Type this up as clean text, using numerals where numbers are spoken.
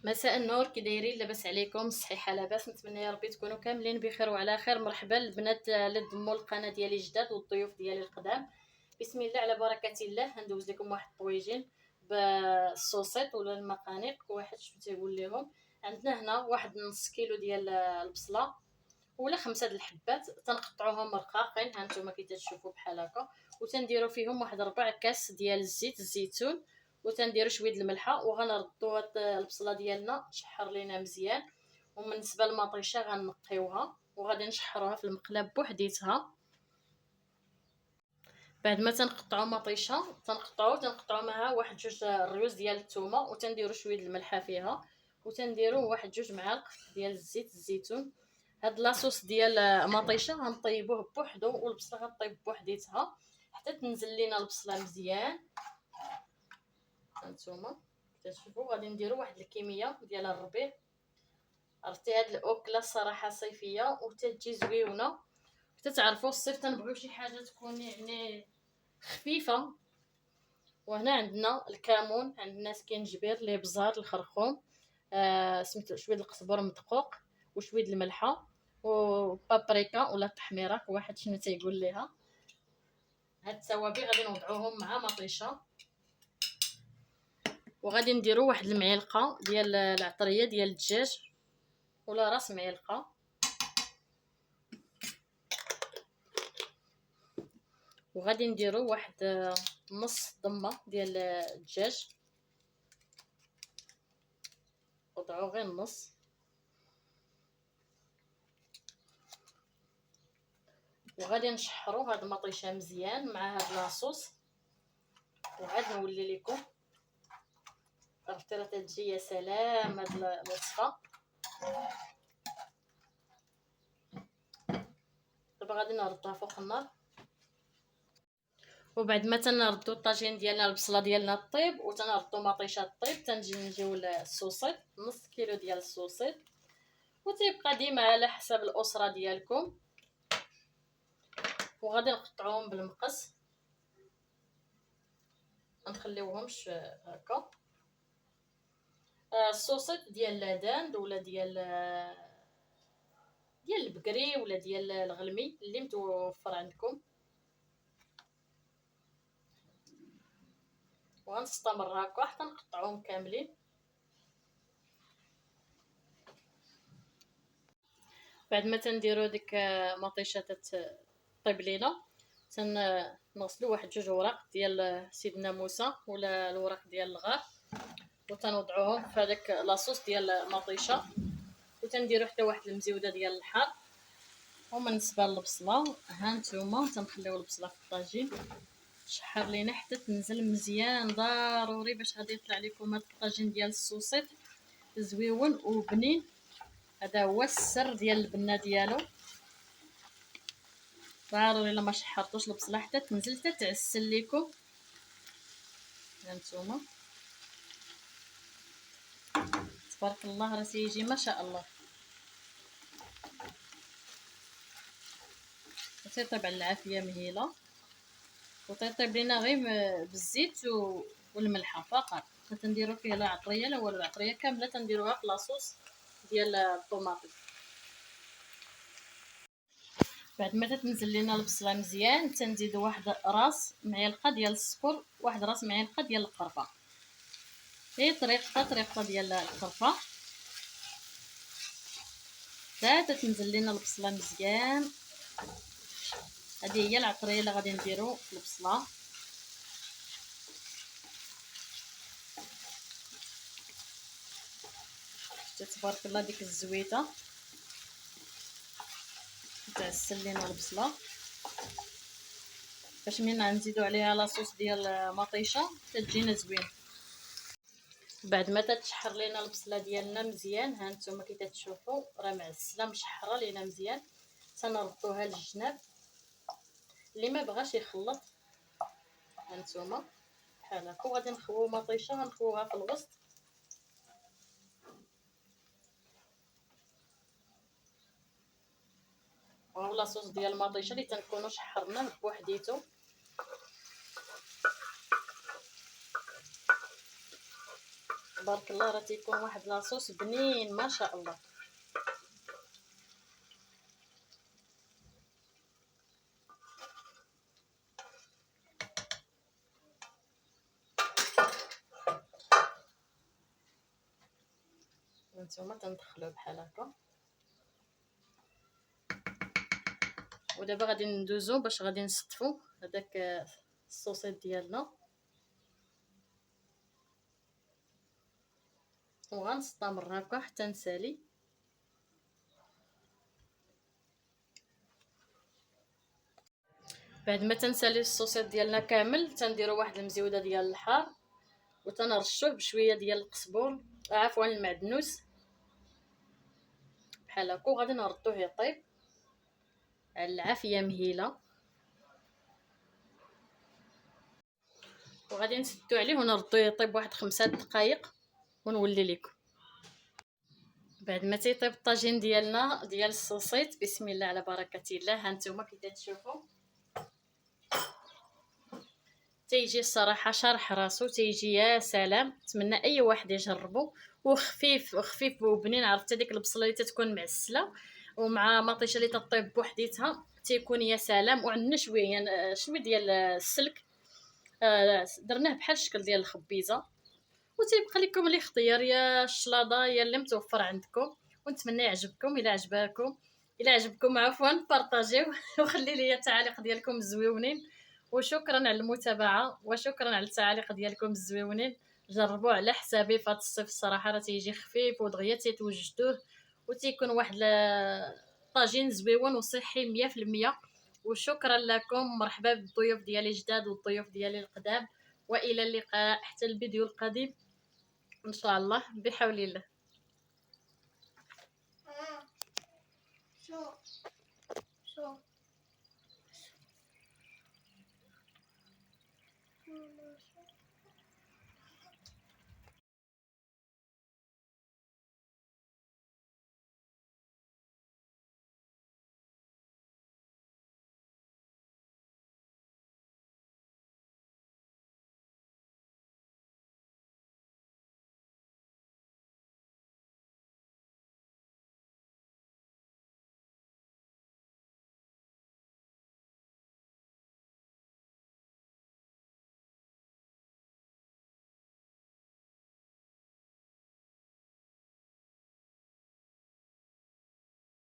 مساء النور، كي دايرين؟ لاباس عليكم؟ الصحيحه لاباس؟ نتمنى يا ربي تكونوا كاملين بخير وعلى خير. مرحبا البنات اللي ضموا القناه ديالي جداد والضيوف ديالي القدام. بسم الله على بركه الله. ندوز لكم واحد الطويجين بالصوصيط ولا المقانيق، واحد شنو تيقول لهم. عندنا هنا واحد نص كيلو ديال البصله ولا 5 د الحبات، تنقطعوهم رقاقين ها نتوما كي تشوفوا بحال هكا، وتنديروا فيهم واحد 4 كاس ديال الزيت الزيتون، وتنديروا شويه الملحه، وغنردوا هاد البصله ديالنا تشحر لينا مزيان. وبالنسبه للمطيشه غنقيوها وغادي نشحروها في المقله بوحديتها. بعد ما تنقطعوا مطيشه تنقطعوا معها واحد جوج الريوز ديال الثومه، وتنديروا شويه الملحه فيها، وتنديروا واحد جوج معالق ديال الزيت الزيتون. هاد لاصوص ديال مطيشه غنطيبوه بوحدو، والبصله غطيب بوحديتها حتى تنزل لينا البصله مزيان. هانتوما كتشوفوا غادي نديروا واحد الكميه ديال الربيع. عرفتي هاد الاكله الصراحه صيفيه وتتجي زويونه، حتى تعرفوا الصيف تنبغيو شي حاجه تكون يعني خفيفه. وهنا عندنا الكمون، عندنا سكينجبير، لي بزار، الخرخوم، سميتو شويه القزبر مدقوق، وشويه الملحه، وبابريكا ولا التحميره واحد شنو تيقول ليها. هاد التوابل غادي نوضعوهم مع مطيشه، وغادي نديرو واحد المعلقه ديال العطريه ديال الدجاج ولا راس معلقه، وغادي نديرو واحد نص ضمه ديال الدجاج، وضعوا غير النص. وغادي نشحرو هاد المطيشه مزيان مع هاد لاصوص، وعاد نولي لكم. عرفتي راه تجي يا سلام هاد الوصفه. دابا غادي نردوها فوق النار، وبعد ما تنردو الطاجين ديالنا البصله ديالنا طيب وتنردو مطيشه طيب، نجيو للصوصيط، نص كيلو ديال الصوصيط، وتيبقى ديما على حسب الاسره ديالكم. وغادي نقطعوهم بالمقص، ما نخليوهمش هكا. الصوصيط ديال لاداند ولا ديال البقري ولا ديال الغلمي اللي متوفر عندكم. وغنستمر هكا حتى نقطعوهم كاملين. بعد ما تنديروا ديك مطيشه تطيب لينا، تنغسلوا واحد جوج وراق ديال سيدنا موسى ولا الوراق ديال الغار، وتنوضعوهم في هذاك لاصوص ديال المطيشه، وتنديروا حتى واحد المزيوده ديال الحار. وبالنسبه للبصله ها نتوما تنخليو البصله في الطاجين تشحر لينا حتى تنزل مزيان، ضروري باش غادي يطلع لكم هذا الطاجين ديال السوسيط زويون وبنين. هذا هو السر ديال البنه ديالو. ضروري الا ما شحرتوش البصله حتى تنزل حتى تعسل لكم. هانتوما تبارك الله راه تيجي ما شاء الله. تيطيب على العافيه مهيله، وتيطيب لينا غير بالزيت والملحه فقط. ما تنديروا فيه لا عطريه لا والو، العطريه كامله تنديروها في لاصوص ديال الطوماطيش. بعد ما تنزل لينا البصله مزيان تنزيدوا واحد راس معلقه ديال السكر، واحد راس معلقه ديال القرفه. هي طريقه ديال القرفه. حتى تنزل لينا البصله مزيان. هذه هي العطريه اللي غادي نديرو في البصله. تبارك الله ديك الزويته تعسل لينا البصله، باش من غنزيدو عليها لاصوص ديال مطيشه تجينا زوين. بعد ما تتشحر لينا البصله ديالنا مزيان ها نتوما كي تشوفوا راه معسله مشحره لينا مزيان، تنردوها للجناب. اللي ما بغاش يخلط ها نتوما بحال هكا. وغادي نخويو مطيشه، غنخويوها في الوسط. وهو لاصوص ديال المطيشه اللي تنكونوا شحرناه بوحديتو. تبارك الله راه تيكون واحد لاصوص بنين ما شاء الله. هانتوما تندخلوه بحال هكا، ودابا غادي ندوزو باش غادي نصطفو هذاك الصوصيط ديالنا، وغنستمر هكا حتى نسالي. بعد ما تنسالي الصوصيط ديالنا كامل تنديروا واحد المزيوده ديال الحار، وتنرشوه بشويه ديال القزبور، عفوا المعدنوس بحال هكا، وغادي نردوه يطيب على العافيه مهيله، وغادي نسدو عليه ونردوه يطيب واحد 5 دقائق ونولي لكم. بعد ما تيطيب الطاجين ديالنا ديال السوسيط، بسم الله على بركه الله، ها نتوما كي تشوفوا تيجي الصراحه شرح راسو، تيجي يا سلام. نتمنى اي واحد يجربه، وخفيف خفيف وبنين. عرفتي ديك البصله اللي تتكون معسله ومع مطيشه اللي تطيب بوحديتها تيكون يا سلام. وعندنا شويه ديال السلك، درناه بحال الشكل ديال الخبيزه، وتيبقى لكم الاختيار يا الشلاضه يا اللي متوفر عندكم. ونتمنى يعجبكم. الا عجبكم عفوا بارطاجيو وخلي لي التعاليق ديالكم الزويونين، وشكرا على المتابعه، وشكرا على التعاليق ديالكم الزويونين. جربوا على حسابي فهاد الصيف الصراحه راه تيجي خفيف ودغيا تيتوجدوه، وتيكون واحد طاجين زويون وصحي 100%. وشكرا لكم، مرحبا بالضيوف ديالي الجداد والضيوف ديالي القدام، والى اللقاء حتى الفيديو القادم ان شاء الله بحول الله. شو